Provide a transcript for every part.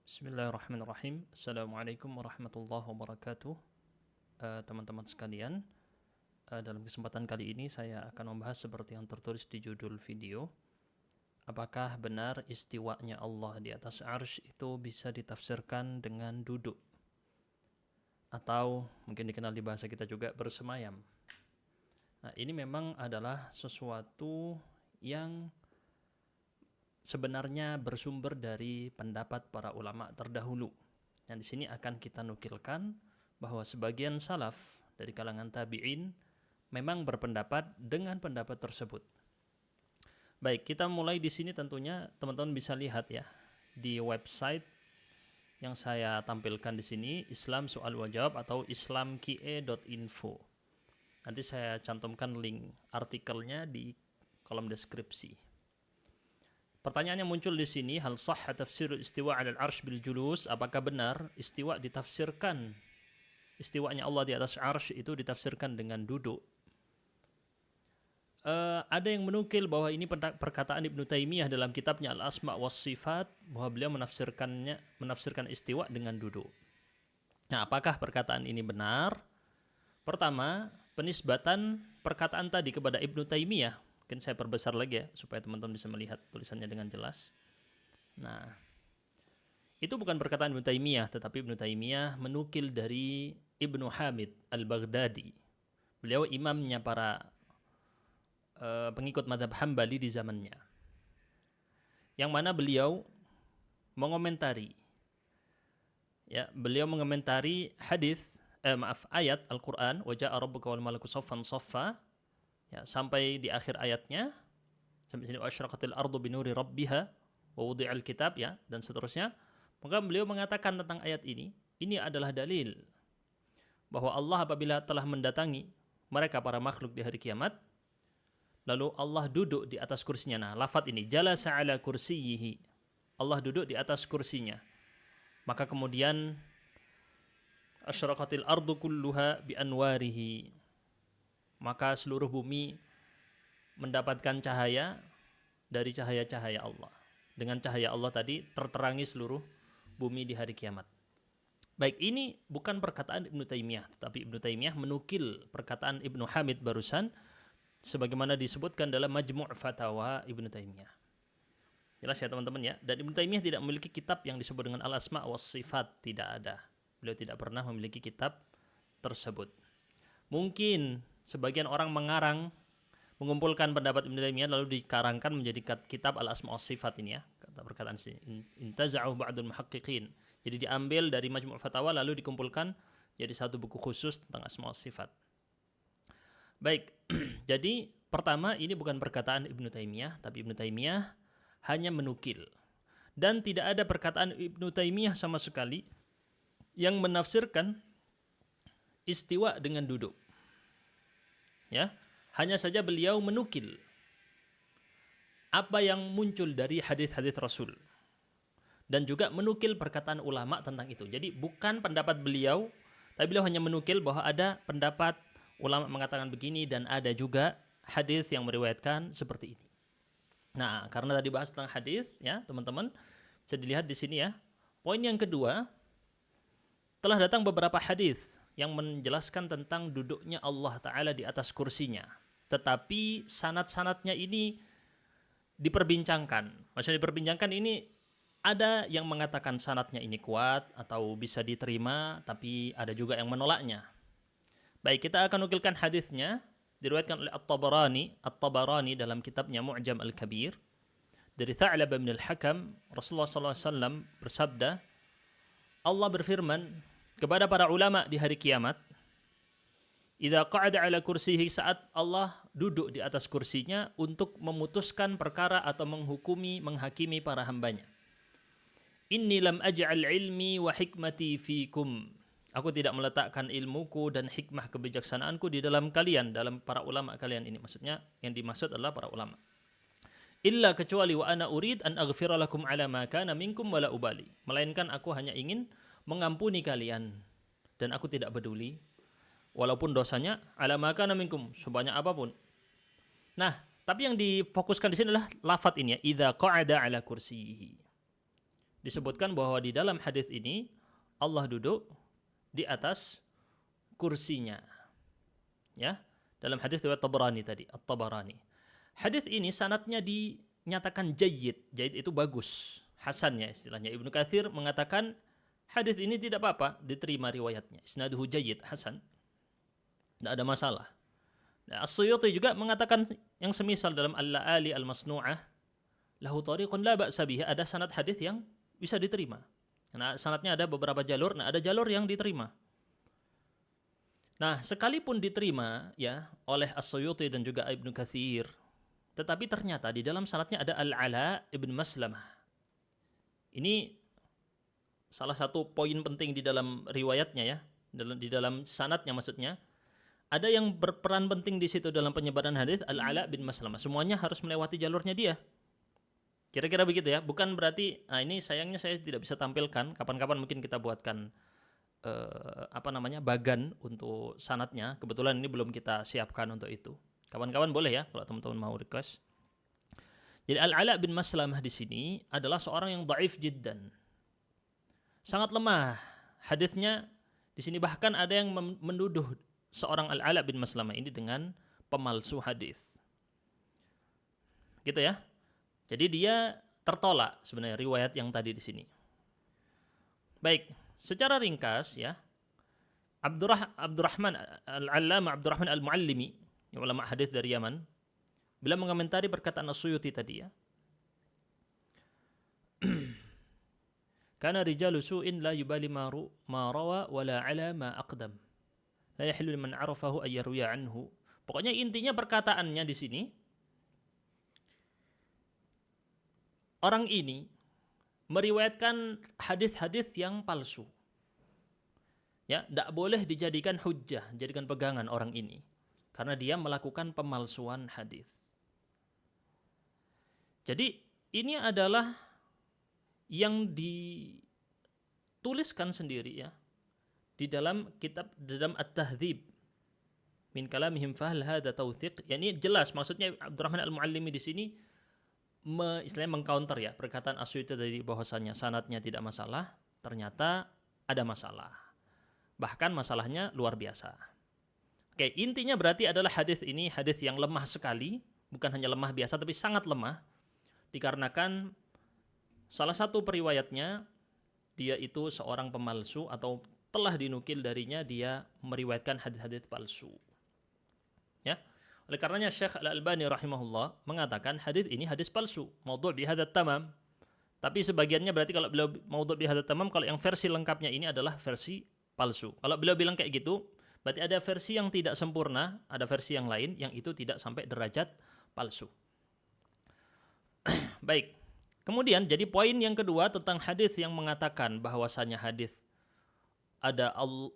Bismillahirrahmanirrahim. Assalamualaikum warahmatullahi wabarakatuh. Teman-teman sekalian, dalam kesempatan kali ini saya akan membahas seperti yang tertulis di judul video. Apakah benar istiwanya Allah di atas arsy itu bisa ditafsirkan dengan duduk? Atau mungkin dikenal di bahasa kita juga bersemayam. Nah, ini memang adalah sesuatu yang sebenarnya bersumber dari pendapat para ulama terdahulu. Dan di sini akan kita nukilkan bahwa sebagian salaf dari kalangan tabi'in memang berpendapat dengan pendapat tersebut. Baik, kita mulai di sini tentunya teman-teman bisa lihat ya di website yang saya tampilkan di sini, Islam Soal wa Jawab atau islamkie.info. Nanti saya cantumkan link artikelnya di kolom deskripsi. Pertanyaan yang muncul di sini, hal sahha tafsirul istiwa 'alal arsy bil julus? Apakah benar istiwa ditafsirkan, istiwanya Allah di atas arsy itu ditafsirkan dengan duduk? Ada yang menukil bahwa ini perkataan Ibnu Taimiyah dalam kitabnya Al-Asma' was Sifat, bahwa beliau menafsirkan istiwa dengan duduk. Nah, apakah perkataan ini benar? Pertama, penisbatan perkataan tadi kepada Ibnu Taimiyah. Mungkin saya perbesar lagi ya, supaya teman-teman bisa melihat tulisannya dengan jelas. Nah, itu bukan perkataan Ibnu Taimiyah, tetapi Ibnu Taimiyah menukil dari Ibnu Hamid al-Baghdadi. Beliau imamnya para pengikut madhab Hambali di zamannya. Yang mana beliau mengomentari, hadis, ayat Al-Quran, wa ja'a rabbuka wal malaku saffan saffa, ya, sampai di akhir ayatnya, sampai sini asyraqatil ardu binuri rabbiha wa wudi'al kitab, ya, dan seterusnya. Maka beliau mengatakan tentang ayat ini adalah dalil bahwa Allah apabila telah mendatangi mereka para makhluk di hari kiamat, lalu Allah duduk di atas kursinya. Nah, lafaz ini jalasa ala kursiyyihi, Allah duduk di atas kursinya. Maka kemudian asyraqatil ardu kulluha bi anwarihi, maka seluruh bumi mendapatkan cahaya dari cahaya-cahaya Allah. Dengan cahaya Allah tadi terterangi seluruh bumi di hari kiamat. Baik, ini bukan perkataan Ibnu Taimiyah, tetapi Ibnu Taimiyah menukil perkataan Ibnu Hamid barusan sebagaimana disebutkan dalam Majmu' Fatawa Ibnu Taimiyah. Jelas ya teman-teman ya. Dan Ibnu Taimiyah tidak memiliki kitab yang disebut dengan Al-Asma' was Sifat, tidak ada. Beliau tidak pernah memiliki kitab tersebut. Mungkin sebagian orang mengumpulkan pendapat Ibnu Taimiyah lalu dikarangkan menjadi kitab Al-Asma' was Sifat ini ya. Kata perkataan sini, intaza'u ba'dul muhaqqiqin. Jadi diambil dari Majmu' Fatawa lalu dikumpulkan jadi satu buku khusus tentang Asma' was Sifat. Baik, jadi pertama ini bukan perkataan Ibnu Taimiyah, tapi Ibnu Taimiyah hanya menukil. Dan tidak ada perkataan Ibnu Taimiyah sama sekali yang menafsirkan istiwa dengan duduk. Ya, hanya saja beliau menukil apa yang muncul dari hadis-hadis Rasul dan juga menukil perkataan ulama tentang itu. Jadi bukan pendapat beliau, tapi beliau hanya menukil bahwa ada pendapat ulama mengatakan begini dan ada juga hadis yang meriwayatkan seperti ini. Nah, karena tadi bahas tentang hadis ya, teman-teman, bisa dilihat di sini ya. Poin yang kedua, telah datang beberapa hadis yang menjelaskan tentang duduknya Allah Ta'ala di atas kursinya. Tetapi sanad-sanadnya ini diperbincangkan. Maksudnya diperbincangkan ini ada yang mengatakan sanadnya ini kuat atau bisa diterima, tapi ada juga yang menolaknya. Baik, kita akan nukilkan hadisnya, diriwayatkan oleh At-Tabarani dalam kitabnya Mu'jam Al-Kabir. Dari Tha'labah bin Al-Hakam, Rasulullah SAW bersabda, Allah berfirman kepada para ulama di hari kiamat, idza qa'ada ala kursihi, saat Allah duduk di atas kursinya untuk memutuskan perkara atau menghakimi para hambanya. Inni lam aj'al ilmi wa hikmati fikum. Aku tidak meletakkan ilmuku dan hikmah kebijaksanaanku di dalam kalian, dalam para ulama kalian ini. Maksudnya yang dimaksud adalah para ulama. Illa kecuali wa ana urid an aghfira lakum ala ma kana minkum wala ubali. Melainkan aku hanya ingin mengampuni kalian dan aku tidak peduli walaupun dosanya ala ma kana minkum, sebanyak apapun. Nah, tapi yang difokuskan di sini adalah lafaz ini ya, idza qa'ada ala kursiyihi. disebutkan bahwa di dalam hadis ini Allah duduk di atas kursinya. Ya, dalam hadis riwayat Tabarani tadi, At-Tabarani. Hadis ini sanadnya dinyatakan jayyid. Jayyid itu bagus, hasan ya istilahnya. Ibnu Katsir mengatakan hadis ini tidak apa-apa, diterima riwayatnya. Isnaduhu jayyid, hasan. Tidak ada masalah. Nah, As-Suyuti juga mengatakan yang semisal dalam Al-La'ali Al-Masnu'ah, lahu tariqun la ba'sa bihi, ada sanad hadis yang bisa diterima. Nah, sanadnya ada beberapa jalur, nah ada jalur yang diterima. Nah, sekalipun diterima ya oleh As-Suyuti dan juga Ibnu Katsir, tetapi ternyata di dalam sanadnya ada Al-Ala ibn Maslamah. Ini salah satu poin penting di dalam riwayatnya ya, di dalam sanadnya maksudnya. Ada yang berperan penting di situ dalam penyebaran hadis, Al-Ala bin Maslamah. Semuanya harus melewati jalurnya dia. Kira-kira begitu ya. Bukan berarti, nah ini sayangnya saya tidak bisa tampilkan. Kapan-kapan mungkin kita buatkan bagan untuk sanadnya. Kebetulan ini belum kita siapkan untuk itu. Kawan-kawan boleh ya kalau teman-teman mau request. Jadi Al-Ala bin Maslamah di sini adalah seorang yang dhaif jiddan. Sangat lemah hadisnya. Di sini bahkan ada yang menuduh seorang Al-Ala bin Maslamah ini dengan pemalsu hadis. Gitu ya. Jadi dia tertolak sebenarnya riwayat yang tadi di sini. Baik, secara ringkas ya, Abdurrahman Al-Allamah Abdurrahman Al-Muallimi, ulama hadis dari Yaman, beliau mengomentari perkataan As-Suyuti tadi ya. Kana rijalu su'in la yubali ma rawa wala ala ma aqdam. La yahillu liman 'arafahu ay yarwiya anhu. Pokoknya intinya perkataannya di sini, orang ini meriwayatkan hadis-hadis yang palsu. Ya, tidak boleh dijadikan hujjah, jadikan pegangan orang ini, karena dia melakukan pemalsuan hadis. Jadi ini adalah yang dituliskan sendiri ya di dalam kitab, di dalam At-Tahdzib min kalamihim fahal hadza tawthiq. Yani jelas maksudnya Abdurrahman Al-Muallimi di sini istilahnya mengcounter ya perkataan As-Suyuti dari bahwasanya sanadnya tidak masalah, ternyata ada masalah. Bahkan masalahnya luar biasa. Oke, intinya berarti adalah hadis ini hadis yang lemah sekali, bukan hanya lemah biasa tapi sangat lemah, dikarenakan salah satu periwayatnya dia itu seorang pemalsu atau telah dinukil darinya dia meriwayatkan hadis-hadis palsu. Ya. Oleh karenanya Syekh Al-Albani rahimahullah mengatakan hadis ini hadis palsu, maudhu' bihadzal tamam. Tapi sebagiannya berarti kalau beliau maudhu' bihadzal tamam, kalau yang versi lengkapnya ini adalah versi palsu. Kalau beliau bilang kayak gitu, berarti ada versi yang tidak sempurna, ada versi yang lain yang itu tidak sampai derajat palsu. Baik. Kemudian jadi poin yang kedua tentang hadis yang mengatakan bahwasanya hadis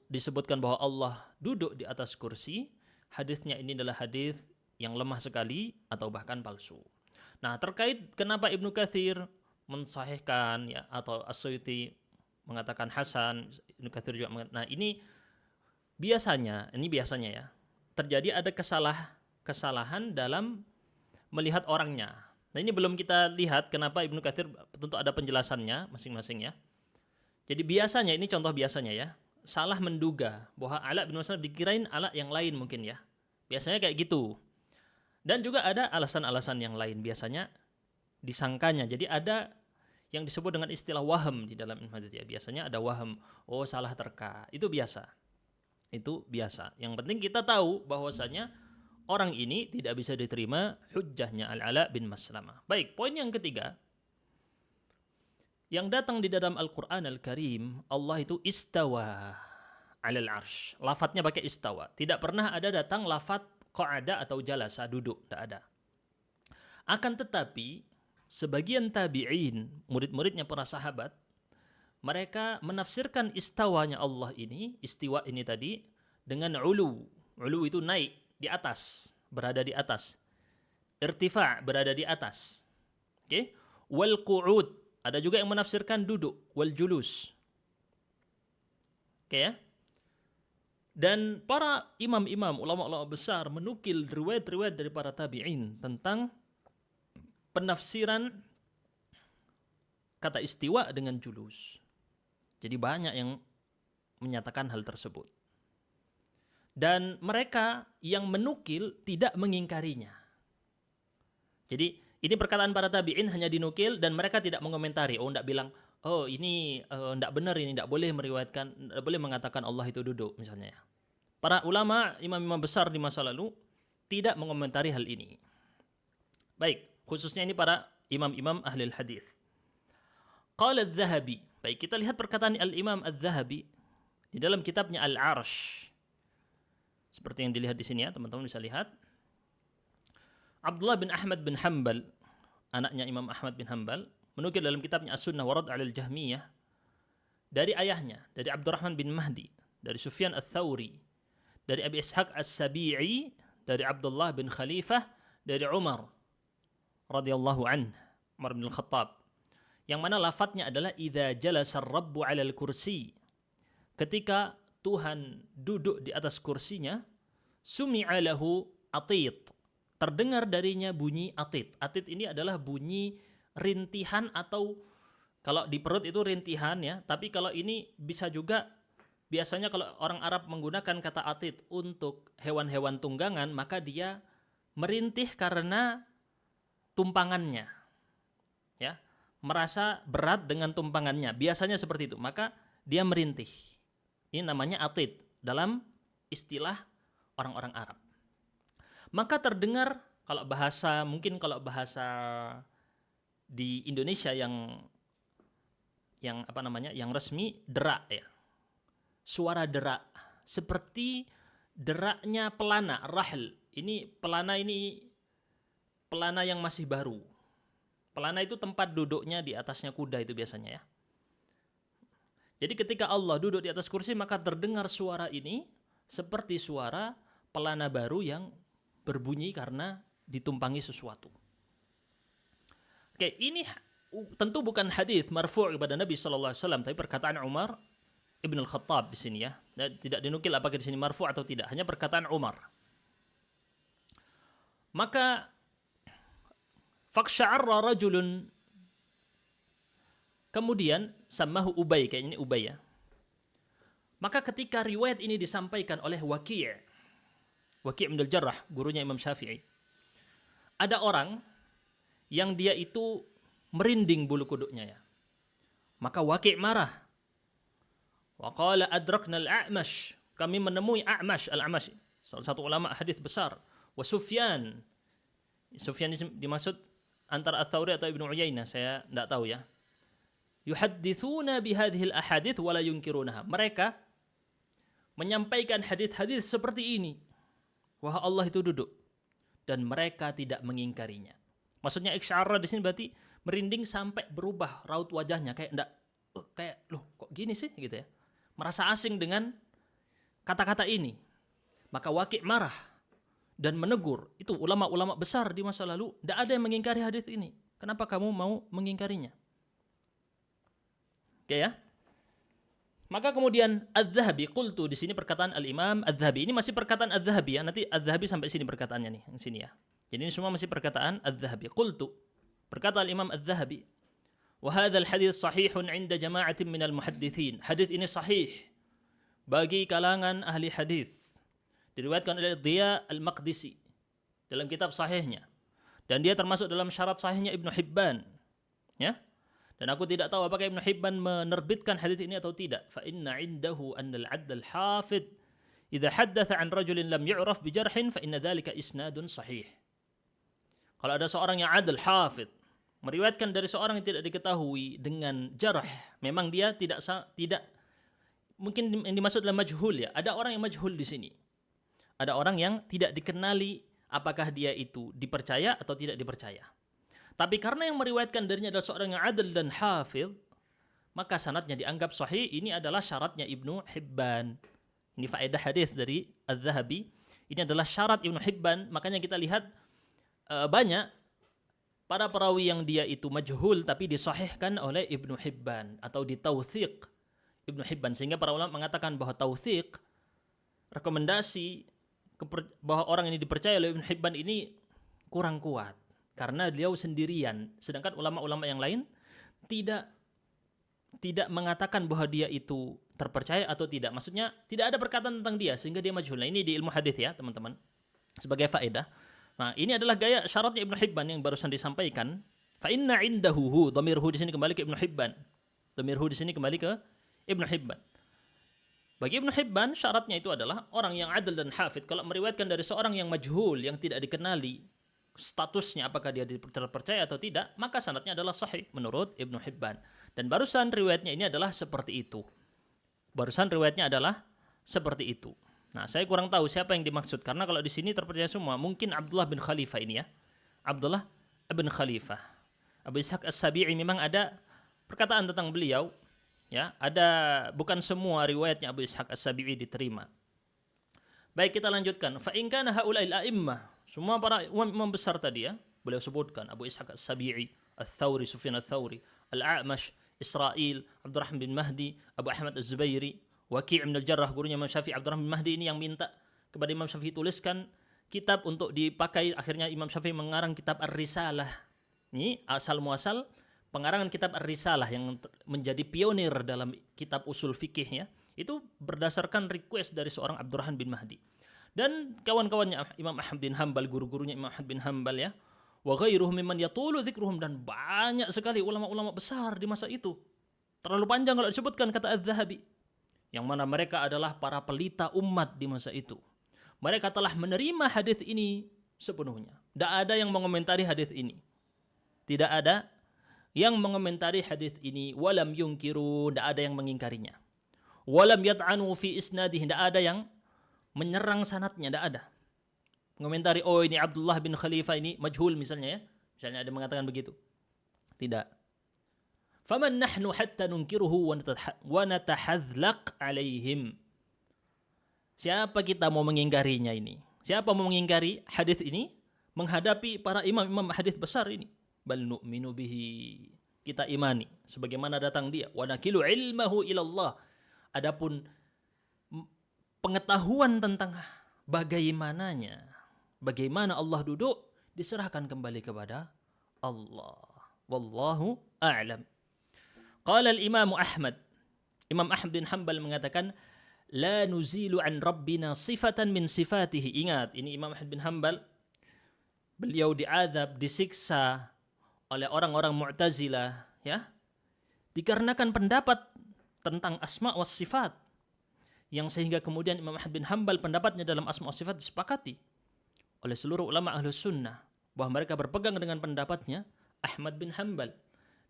disebutkan bahwa Allah duduk di atas kursi, hadisnya ini adalah hadis yang lemah sekali atau bahkan palsu. Nah, terkait kenapa Ibnu Katsir mensahihkan ya atau As-Suyuti mengatakan hasan, Ibnu Katsir juga mengatakan. Nah, ini biasanya ya, terjadi ada kesalahan dalam melihat orangnya. Nah, ini belum kita lihat kenapa Ibnu Katsir, tentu ada penjelasannya masing-masing ya. Jadi biasanya, ini contoh biasanya ya, salah menduga bahwa Ala bin Mas'ud dikirain Ala yang lain mungkin ya. Biasanya kayak gitu. Dan juga ada alasan-alasan yang lain, biasanya disangkanya. Jadi ada yang disebut dengan istilah waham di dalam ilmu hadis ya. Biasanya ada waham, oh salah terka. Itu biasa. Itu biasa. Yang penting kita tahu bahwasanya orang ini tidak bisa diterima hujjahnya Al-Ala bin Maslamah. Baik, poin yang ketiga. Yang datang di dalam Al-Quran Al-Karim, Allah itu istawa alal arsh. Lafadznya pakai istawa. Tidak pernah ada datang lafadz qa'ada atau jalasa, duduk. Tidak ada. Akan tetapi, sebagian tabi'in, murid-muridnya para sahabat, mereka menafsirkan istawanya Allah ini, istiwa ini tadi, dengan ulu. Ulu itu naik, di atas, berada di atas. Irtifa' berada di atas. Oke? Wal qu'ud, ada juga yang menafsirkan duduk, wal julus. Oke ya? Dan para imam-imam, ulama-ulama besar menukil riwayat-riwayat dari para tabi'in tentang penafsiran kata istiwa dengan julus. Jadi banyak yang menyatakan hal tersebut. Dan mereka yang menukil tidak mengingkarinya. Jadi ini perkataan para tabi'in hanya dinukil dan mereka tidak mengomentari. Oh, tidak bilang, oh ini tidak benar, ini tidak boleh meriwayatkan, tidak boleh mengatakan Allah itu duduk misalnya. Para ulama, imam-imam besar di masa lalu tidak mengomentari hal ini. Baik, khususnya ini para imam-imam ahli hadis. Qala Adz-Dzahabi. Baik, kita lihat perkataan Al-Imam Adz-Dzahabi di dalam kitabnya Al-Arsh. Seperti yang dilihat di sini ya, teman-teman bisa lihat. Abdullah bin Ahmad bin Hanbal, anaknya Imam Ahmad bin Hanbal, menukil dalam kitabnya As-Sunnah wa Radd 'alal Jahmiyah dari ayahnya, dari Abdurrahman bin Mahdi, dari Sufyan Ats-Tsauri, dari Abi Ishaq As-Sabi'i, dari Abdullah bin Khalifah, dari Umar radhiyallahu anhu, Umar bin Al-Khattab, yang mana lafadznya adalah idza jalasa ar-rabbu 'alal kursi. Ketika Tuhan duduk di atas kursinya, sumi'a lahu atit. Terdengar darinya bunyi atit. Atit ini adalah bunyi rintihan atau kalau di perut itu rintihan ya, tapi kalau ini bisa juga biasanya kalau orang Arab menggunakan kata atit untuk hewan-hewan tunggangan, maka dia merintih karena tumpangannya. Ya, merasa berat dengan tumpangannya. Biasanya seperti itu. Maka dia merintih. Ini namanya atit dalam istilah orang-orang Arab. Maka terdengar mungkin kalau bahasa di Indonesia yang resmi derak ya. Suara derak seperti deraknya pelana rahl. Ini pelana yang masih baru. Pelana itu tempat duduknya di atasnya kuda itu biasanya ya. Jadi ketika Allah duduk di atas kursi maka terdengar suara ini seperti suara pelana baru yang berbunyi karena ditumpangi sesuatu. Oke, ini tentu bukan hadis marfu' kepada Nabi sallallahu alaihi wasallam, tapi perkataan Umar Ibn Al-Khattab di sini ya. Dan tidak dinukil apakah di sini marfu' atau tidak, hanya perkataan Umar. Maka faqsha'arra rajulun, kemudian samahu Ubay, kayaknya ini Ubay ya. Maka ketika riwayat ini disampaikan oleh Waki' bin Al-Jarrah, gurunya Imam Syafi'i, ada orang yang dia itu merinding bulu kuduknya ya. Maka Waki' marah. Wa qala adrakna al-A'mash, kami menemui A'mash, al-A'mash salah satu ulama hadis besar. Wa Sufyan ini dimaksud antara Ats-Tsauri atau Ibnu Uyainah, saya tidak tahu ya. Yuhadditsuna bihadhil ahadits wa la yunkirunaha. Mereka menyampaikan hadis-hadis seperti ini. Wah, Allah itu duduk dan mereka tidak mengingkarinya. Maksudnya isyarah di sini berarti merinding sampai berubah raut wajahnya kayak loh kok gini sih gitu ya. Merasa asing dengan kata-kata ini. Maka Waki' marah dan menegur. Itu ulama-ulama besar di masa lalu, tidak ada yang mengingkari hadis ini. Kenapa kamu mau mengingkarinya? Oke ya. Maka kemudian Adz-Dzahabi, qultu, di sini perkataan Al-Imam Adz-Dzahabi. Ini masih perkataan Adz-Dzahabi ya. Nanti Adz-Dzahabi sampai sini perkataannya nih, yang sini ya. Jadi ini semua masih perkataan Adz-Dzahabi. Qultu, berkata Al-Imam Adz-Dzahabi, wa hadzal hadits sahihun 'inda jama'atin minal muhadditsin. Hadis ini sahih bagi kalangan ahli hadis. Diriwayatkan oleh Dhiya Al-Maqdisi dalam kitab sahihnya. Dan dia termasuk dalam syarat sahihnya Ibnu Hibban. Ya. Dan aku tidak tahu apakah Ibnu Hibban menerbitkan hadis ini atau tidak. Fa inna 'indahu anna al-'adl al-hafidh idza haddatsa 'an rajulin lam yu'raf bi jarhin fa inna dzalika isnadun sahih. Kalau ada seorang yang adil hafidh meriwayatkan dari seorang yang tidak diketahui dengan jarh, memang dia tidak mungkin yang dimaksud adalah majhul ya. Ada orang yang majhul di sini. Ada orang yang tidak dikenali apakah dia itu dipercaya atau tidak dipercaya. Tapi karena yang meriwayatkan darinya adalah seorang yang adil dan hafidh, maka sanadnya dianggap sahih. Ini adalah syaratnya Ibnu Hibban. Ini faedah hadis dari Adz-Dzahabi. Ini adalah syarat Ibnu Hibban. Makanya kita lihat banyak para perawi yang dia itu majhul tapi disahihkan oleh Ibnu Hibban atau ditautsiq Ibnu Hibban, sehingga para ulama mengatakan bahwa tautsiq, rekomendasi bahwa orang ini dipercaya oleh Ibnu Hibban ini kurang kuat karena beliau sendirian, sedangkan ulama-ulama yang lain tidak mengatakan bahwa dia itu terpercaya atau tidak. Maksudnya tidak ada perkataan tentang dia sehingga dia majhul. Nah, ini di ilmu hadis ya, teman-teman. Sebagai faedah. Nah, ini adalah gaya syaratnya Ibnu Hibban yang barusan disampaikan. Fa inna indahu, dhamirhu di sini kembali ke Ibnu Hibban. Dhamirhu di sini kembali ke Ibnu Hibban. Bagi Ibnu Hibban syaratnya itu adalah orang yang adil dan hafid kalau meriwayatkan dari seorang yang majhul, yang tidak dikenali statusnya apakah dia terpercaya atau tidak, maka sanadnya adalah sahih menurut Ibnu Hibban. Dan barusan riwayatnya ini adalah seperti itu. Barusan riwayatnya adalah seperti itu. Nah, saya kurang tahu siapa yang dimaksud karena kalau di sini terpercaya semua, mungkin Abdullah bin Khalifah ini ya. Abdullah bin Khalifah. Abu Ishaq As-Sabi'i memang ada perkataan tentang beliau. Ya, ada bukan semua riwayatnya Abu Ishaq As-Sabi'i diterima. Baik, kita lanjutkan. Fa in kana haula'il a'immah, semua para imam besar tadi ya, beliau sebutkan Abu Ishaq As-Sabi'i, Ats-Tsauri, Sufyan Ats-Tsauri, Al-A'mash, Israil, Abdurrahman bin Mahdi, Abu Ahmad Az-Zubairi, Waqi' bin Al-Jarrah, gurunya Imam Syafi'i. Abdurrahman bin Mahdi ini yang minta kepada Imam Syafi'i tuliskan kitab untuk dipakai. Akhirnya Imam Syafi'i mengarang kitab Ar-Risalah. Ini asal muasal pengarangan kitab Ar-Risalah yang menjadi pionir dalam kitab usul fikih ya, itu berdasarkan request dari seorang Abdurrahman bin Mahdi. Dan kawan-kawannya Imam Ahmad bin Hanbal, guru-gurunya Imam Ahmad bin Hanbal ya, wa ghairuhum mimman yatulu dzikruhum, dan banyak sekali ulama-ulama besar di masa itu. Terlalu panjang kalau disebutkan, kata Az-Zahabi, yang mana mereka adalah para pelita umat di masa itu. Mereka telah menerima hadis ini sepenuhnya. Tidak ada yang mengomentari hadis ini. Tidak ada yang mengomentari hadis ini. Walam yungkiru, tidak ada yang mengingkarinya. Walam yat'anu fi isnadih, tidak ada yang menyerang sanadnya, tidak ada. Mengomentari, oh ini Abdullah bin Khalifah ini majhul misalnya ya. Misalnya ada mengatakan begitu. Tidak. Faman nahnu hatta nunkiruhu wa natahadzlaq alaihim. Siapa kita mau mengingkarinya ini? Siapa mau mengingkari hadis ini menghadapi para imam-imam hadis besar ini? Bal nu'minu bihi, kita imani sebagaimana datang dia. Wa nakilu ilmahu ilallah, adapun pengetahuan tentang bagaimananya, bagaimana Allah duduk, diserahkan kembali kepada Allah. Wallahu a'lam. Qala al-Imam Ahmad, Imam Ahmad bin Hanbal mengatakan, la nuzilu an rabbina sifatan min sifatihi. Ingat, ini Imam Ahmad bin Hanbal, beliau diazab, disiksa oleh orang-orang Mu'tazilah ya, dikarenakan pendapat tentang asma wa sifat, yang sehingga kemudian Imam Ahmad bin Hanbal pendapatnya dalam asma wa sifat disepakati oleh seluruh ulama Ahlus Sunnah bahwa mereka berpegang dengan pendapatnya Ahmad bin Hanbal.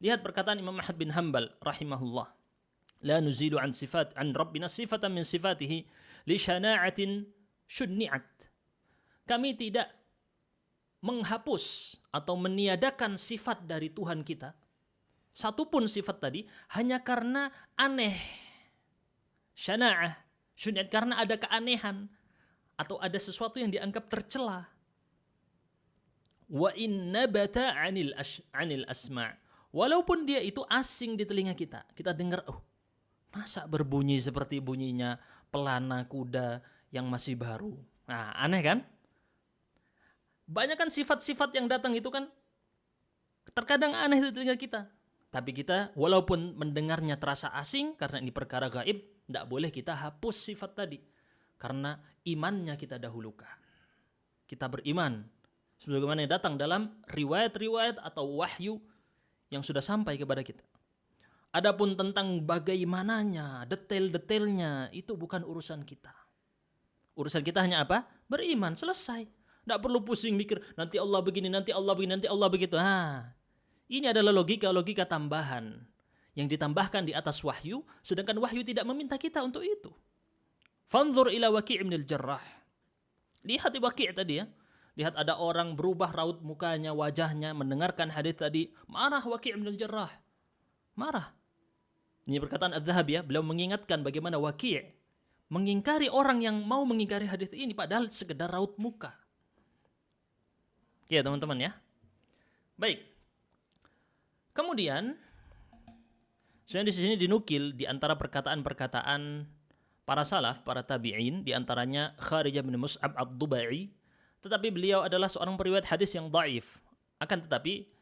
Lihat perkataan Imam Ahmad bin Hanbal rahimahullah, la nuzilu an rabbina sifatan min sifatihi li syana'atin syunni'at. Kami tidak menghapus atau meniadakan sifat dari Tuhan kita, satupun sifat tadi, hanya karena aneh. Syana'ah, syunni'at, karena ada keanehan atau ada sesuatu yang dianggap tercela. Wa inna bata anil asma', walaupun dia itu asing di telinga kita. Kita dengar, oh, masa berbunyi seperti bunyinya pelana kuda yang masih baru. Nah, aneh kan? Banyak kan sifat-sifat yang datang itu kan terkadang aneh di telinga kita. Tapi kita walaupun mendengarnya terasa asing karena ini perkara gaib, tidak boleh kita hapus sifat tadi. Karena imannya kita dahulukan. Kita beriman sebagaimana yang datang dalam riwayat-riwayat atau wahyu yang sudah sampai kepada kita. Adapun tentang bagaimananya, detail-detailnya, itu bukan urusan kita. Urusan kita hanya apa? Beriman, selesai. Tidak perlu pusing mikir, nanti Allah begini, nanti Allah begini, nanti Allah begitu. Ini adalah logika-logika tambahan yang ditambahkan di atas wahyu, sedangkan wahyu tidak meminta kita untuk itu. Fanzur ila Waqi' bin Al-Jarrah. Lihat di Waqi' tadi ya. Lihat ada orang berubah raut mukanya, wajahnya, mendengarkan hadis tadi. Marah Waqi' bin Al-Jarrah. Marah. Ini perkataan Az-Zahabi ya. Beliau mengingatkan bagaimana Waqi' mengingkari orang yang mau mengingkari hadis ini padahal sekedar raut muka. Ya teman-teman ya. Baik. Kemudian sebenarnya di sini dinukil di antara perkataan-perkataan para salaf, para tabi'in, di antaranya Kharijah bin Mus'ab ad-Dubai, tetapi beliau adalah seorang periwayat hadis yang dhaif. Akan tetapi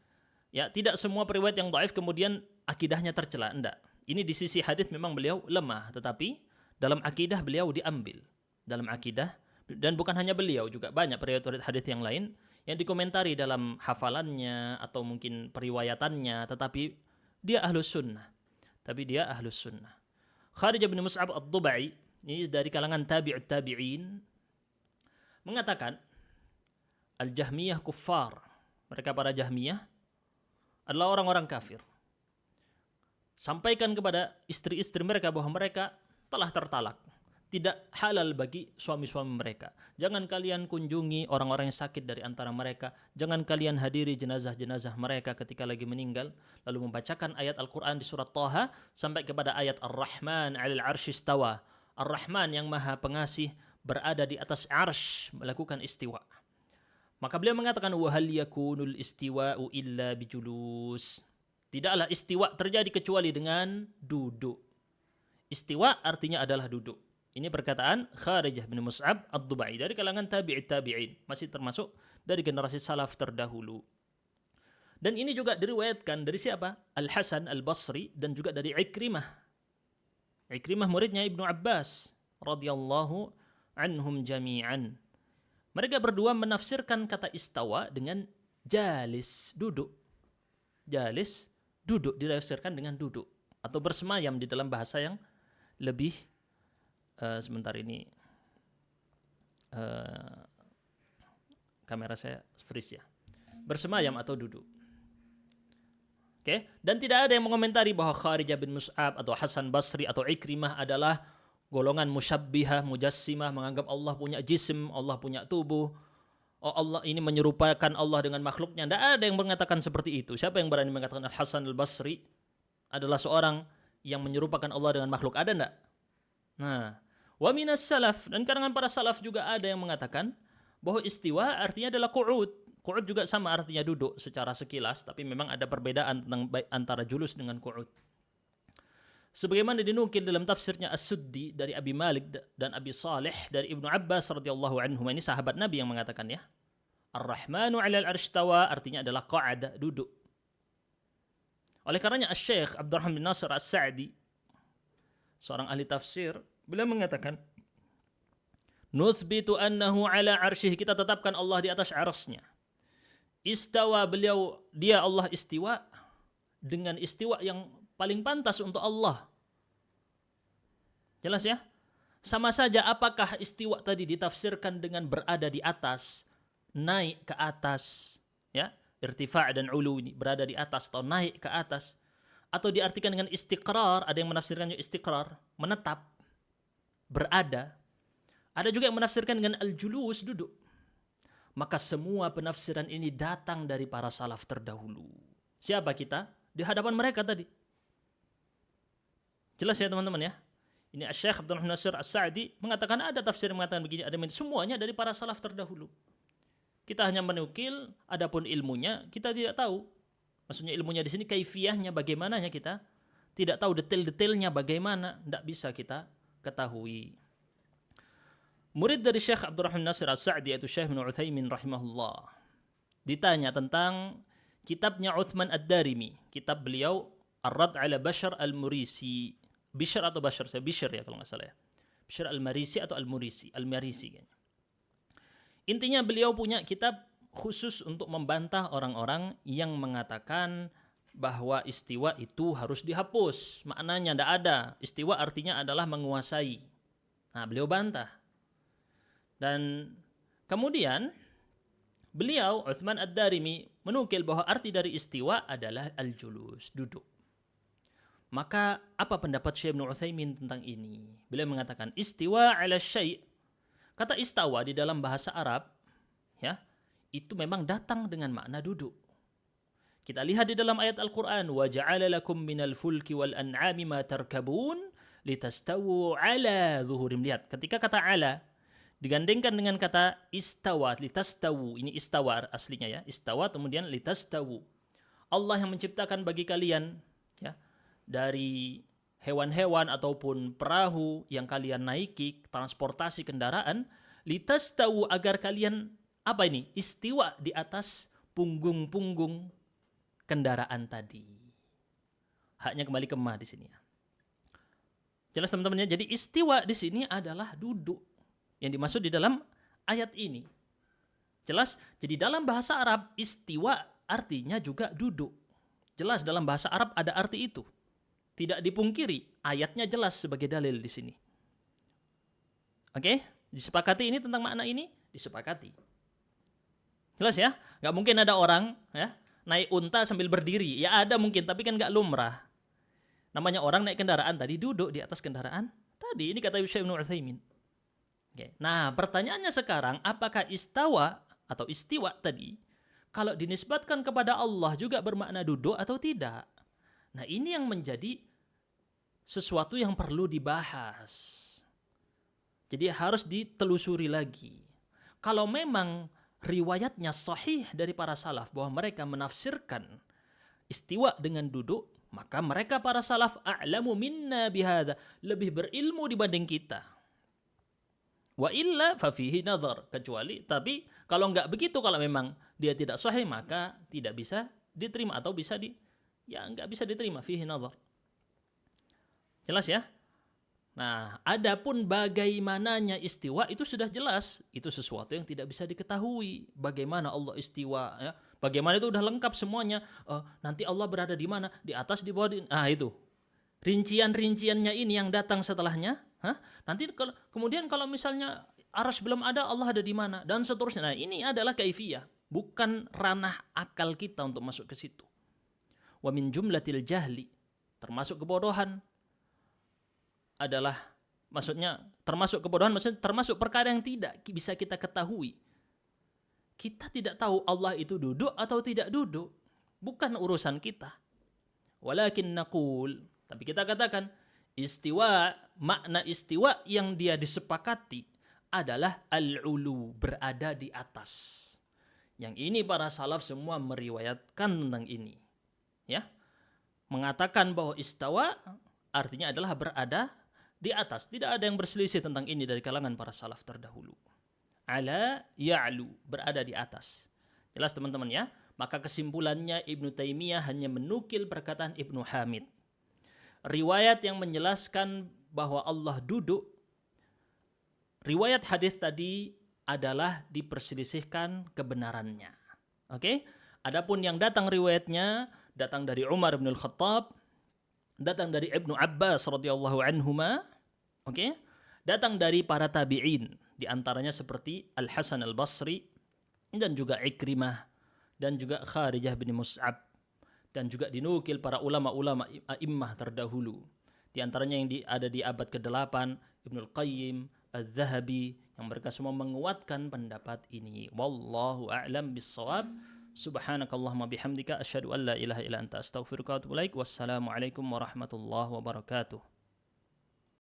Ya, tidak semua periwayat yang dhaif kemudian akidahnya tercela, enggak. Ini di sisi hadis memang beliau lemah, tetapi dalam akidah beliau diambil. Dalam akidah, dan bukan hanya beliau, juga banyak periwayat hadis yang lain yang dikomentari dalam hafalannya atau mungkin periwayatannya, tetapi dia ahlus sunnah. Tapi dia ahlus sunnah. Kharija bin Mus'ab ad-Dubai, ini dari kalangan tabi'ut tabi'in, mengatakan Al-Jahmiyah kuffar. Mereka para Jahmiyah adalah orang-orang kafir. Sampaikan kepada istri-istri mereka bahwa mereka telah tertalak. Tidak halal bagi suami-suami mereka. Jangan kalian kunjungi orang-orang yang sakit dari antara mereka. Jangan kalian hadiri jenazah-jenazah mereka ketika lagi meninggal. Lalu membacakan ayat Al-Quran di surat Taha sampai kepada ayat Ar-Rahman 'alal 'arsy istawa. Ar-Rahman yang maha pengasih berada di atas arsy, melakukan istiwa. Maka beliau mengatakan wahal yakunul istiwa'u illa bijulus. Tidaklah istiwa terjadi kecuali dengan duduk. Istiwa artinya adalah duduk. Ini perkataan Kharijah bin Mus'ab ad-Dubai dari kalangan tabi'it tabi'in, masih termasuk dari generasi salaf terdahulu. Dan ini juga diriwayatkan dari siapa? Al-Hasan Al-Basri dan juga dari Ikrimah. Ikrimah muridnya Ibnu Abbas radhiyallahu anhum jami'an. Mereka berdua menafsirkan kata istawa dengan jalis, duduk. Jalis, duduk, ditafsirkan dengan duduk. Atau bersemayam di dalam bahasa yang lebih, sebentar ini, kamera saya freeze ya. Bersemayam atau duduk. Oke, dan tidak ada yang mengomentari bahwa Kharijah bin Mus'ab atau Hasan Basri atau Ikrimah adalah golongan musyabbihah, mujassimah, menganggap Allah punya jisim, Allah punya tubuh. Oh, Allah ini menyerupakan Allah dengan makhluknya. Tidak ada yang mengatakan seperti itu. Siapa yang berani mengatakan Al-Hasan Al-Basri adalah seorang yang menyerupakan Allah dengan makhluk? Ada enggak? Nah, wa minas salaf, dan kalangan para salaf juga ada yang mengatakan bahwa istiwa artinya adalah qu'ud. Qu'ud juga sama artinya duduk secara sekilas, tapi memang ada perbedaan tentang antara julus dengan qu'ud. Sebagaimana dinukil dalam tafsirnya As-Suddi dari Abi Malik dan Abi Saleh dari Ibnu Abbas radhiyallahu anhum, ini sahabat Nabi yang mengatakan ya. Ar-Rahmanu 'alal 'arsy istawa artinya adalah qa'ada, duduk. Oleh karenanya Asy-Syaikh Abdurrahman bin Nasir As-Sa'di, seorang ahli tafsir, beliau mengatakan nuthbitu annahu 'ala 'arsyihi, kita tetapkan Allah di atas 'arsy-Nya. Istawa, dia Allah istiwa dengan istiwa yang paling pantas untuk Allah. Jelas ya? Sama saja apakah istiwa tadi ditafsirkan dengan berada di atas, naik ke atas, ya, irtifa' dan ulu ini berada di atas atau naik ke atas, atau diartikan dengan istiqrar, ada yang menafsirkannya istiqrar, menetap, berada. Ada juga yang menafsirkan dengan al-julus, duduk. Maka semua penafsiran ini datang dari para salaf terdahulu. Siapa kita? Di hadapan mereka tadi. Jelas ya teman-teman ya? Ini Asy-Syaikh Abdurrahman Nasir As-Sa'di mengatakan ada tafsir yang mengatakan begini, ada semuanya dari para salaf terdahulu. Kita hanya menukil, adapun ilmunya kita tidak tahu. Maksudnya ilmunya di sini kaifiyahnya bagaimananya kita tidak tahu, detail-detailnya bagaimana, tidak bisa kita ketahui. Murid dari Syekh Abdurrahman Nasir As-Sa'di yaitu Syekh bin Utsaimin rahimahullah ditanya tentang kitabnya Uthman Ad-Darimi, kitab beliau Ar-Rad 'ala Bashr Al-Murisi. Bishr atau Bashr, saya Bishr ya kalau nggak salah ya. Bishr Al-Marisi atau Al-Murisi, Al-Marisi kayaknya. Intinya beliau punya kitab khusus untuk membantah orang-orang yang mengatakan bahwa istiwa itu harus dihapus. Maknanya tidak ada. Istiwa artinya adalah menguasai. Nah, beliau bantah. Dan kemudian beliau Uthman Ad-Darimi menukil bahwa arti dari istiwa adalah al-julus, duduk. Maka apa pendapat Syekh Ibnu Utsaimin tentang ini? Beliau mengatakan istiwa 'ala syai'. Kata istawa di dalam bahasa Arab ya, itu memang datang dengan makna duduk. Kita lihat di dalam ayat Al-Qur'an, wa ja'ala lakum minal fulki wal an'ami ma tarkabun litastawu 'ala zuhurim. Lihat, ketika kata 'ala digandengkan dengan kata istawa, litastawu. Ini istawa aslinya ya. Istawa kemudian litastawu. Allah yang menciptakan bagi kalian ya dari hewan-hewan ataupun perahu yang kalian naiki, transportasi kendaraan, litastawu agar kalian apa ini? Istiwa di atas punggung-punggung kendaraan tadi. Haknya kembali ke ma di sini ya. Jelas teman-teman ya. Jadi istiwa di sini adalah duduk. Yang dimaksud di dalam ayat ini. Jelas. Jadi dalam bahasa Arab istiwa artinya juga duduk. Jelas dalam bahasa Arab ada arti itu. Tidak dipungkiri. Ayatnya jelas sebagai dalil di sini. Oke? Disepakati ini tentang makna ini? Disepakati. Jelas ya? Nggak mungkin ada orang ya naik unta sambil berdiri. Ya ada mungkin, tapi kan nggak lumrah. Namanya orang naik kendaraan tadi duduk di atas kendaraan tadi. Ini kata Syekh Ibnu Utsaimin. Oke. Nah, pertanyaannya sekarang, apakah istawa atau istiwa tadi kalau dinisbatkan kepada Allah juga bermakna duduk atau tidak? Nah, ini yang menjadi sesuatu yang perlu dibahas. Jadi harus ditelusuri lagi. Kalau memang riwayatnya sahih dari para salaf bahwa mereka menafsirkan istiwa dengan duduk, maka mereka para salaf a'lamu minna bihada, lebih berilmu dibanding kita. Wa illa fa fihi nadhar, kecuali tapi kalau enggak begitu, kalau memang dia tidak sahih maka tidak bisa diterima atau bisa enggak bisa diterima, fihi nadhar. Jelas ya? Nah, adapun bagaimananya istiwa itu sudah jelas, itu sesuatu yang tidak bisa diketahui. Bagaimana Allah istiwa, ya? Bagaimana itu udah lengkap semuanya. Nanti Allah berada di mana? Di atas, di bawah. Itu. Rincian-rinciannya ini yang datang setelahnya. Nanti kemudian kalau misalnya arsy belum ada, Allah ada di mana? Dan seterusnya. Nah, ini adalah kaifiyah, bukan ranah akal kita untuk masuk ke situ. Wa min jumlatil jahli, termasuk kebodohan adalah, maksudnya termasuk kebodohan, maksudnya termasuk perkara yang tidak bisa kita ketahui. Kita tidak tahu Allah itu duduk atau tidak duduk, bukan urusan kita. Walakin naqul, tapi kita katakan istiwa, makna istiwa yang dia disepakati adalah al-ulu, berada di atas. Yang ini para salaf semua meriwayatkan tentang ini. Ya. Mengatakan bahwa istawa artinya adalah berada di atas. Tidak ada yang berselisih tentang ini dari kalangan para salaf terdahulu. Ala ya'lu, berada di atas. Jelas teman-teman ya? Maka kesimpulannya Ibnu Taimiyah hanya menukil perkataan Ibnu Hamid. Riwayat yang menjelaskan bahwa Allah duduk, riwayat hadis tadi adalah diperselisihkan kebenarannya. Oke? Adapun yang datang riwayatnya datang dari Umar bin Al-Khattab, datang dari Ibnu Abbas radhiyallahu anhuma, oke? Datang dari para tabi'in, di antaranya seperti Al-Hasan Al-Basri dan juga Ikrimah dan juga Kharijah bin Mus'ab, dan juga dinukil para ulama-ulama a'immah terdahulu. Di antaranya yang ada di abad ke-8, Ibnul Qayyim, Al-Zahabi, yang mereka semua menguatkan pendapat ini. Wallahu a'lam bis-shawab. Subhanakallahumma bihamdika asyhadu an la ilaha illa anta astaghfiruka wa atubu ilaik. Wassalamu alaikum warahmatullahi wabarakatuh.